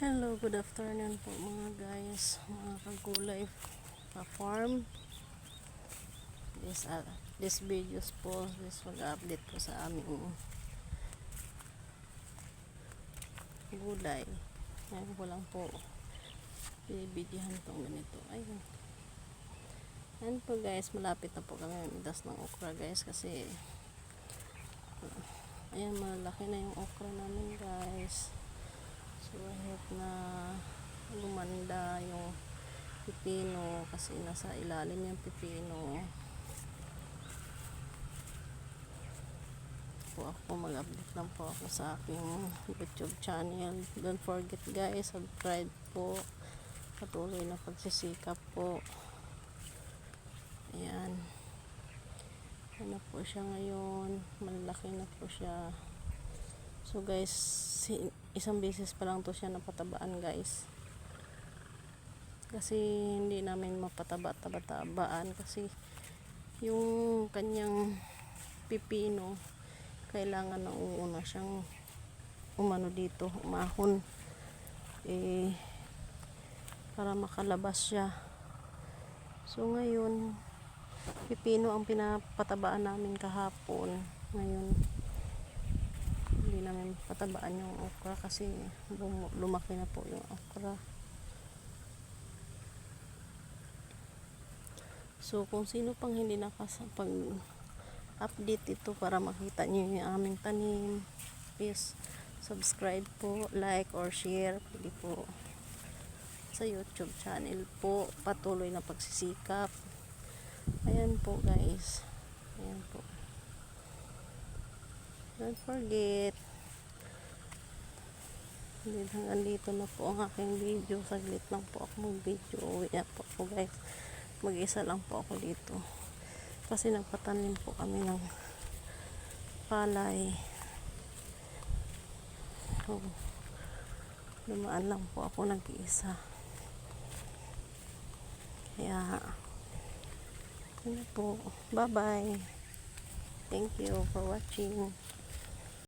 Hello, good afternoon po mga guys, mga kagulay farm. This videos po, this mag-update po sa aming gulay. Ngayon ko lang po bibigyan itong ganito. Ayun. Ayan po guys, malapit na po kami midas ng okra guys kasi ayan, malaki na yung okra namin guys. So kahit na lumanda yung pipino kasi nasa ilalim yung pipino po ako, mag-update lang po ako sa aking YouTube channel. Don't forget guys, subscribe po, patuloy na pagsisikap po. Ayan, ano po siya ngayon, malaki na po siya. So guys, isang beses pa lang to siya napatabaan guys, kasi hindi namin mapataba-tabaan kasi yung kanyang pipino kailangan na una siyang umano dito, umahon para makalabas siya. So ngayon pipino ang pinapatabaan namin kahapon. Ngayon hindi namin patabaan yung okra kasi lumaki na po yung okra. So kung sino pang hindi nakapag-update ito para makita nyo yung aming tanim, please subscribe po, like or share. Pwede po sa YouTube channel po, patuloy na pagsisikap. Ayan po guys, ayan po, don't forget. Hanggang dito na po ang aking video. Saglit lang po ako mag-video. Uwi na po ako guys. Mag-isa lang po ako dito. Kasi nagpatanim po kami ng palay. So, dumaan lang po ako nag-iisa. Kaya, yun po. Bye-bye. Thank you for watching.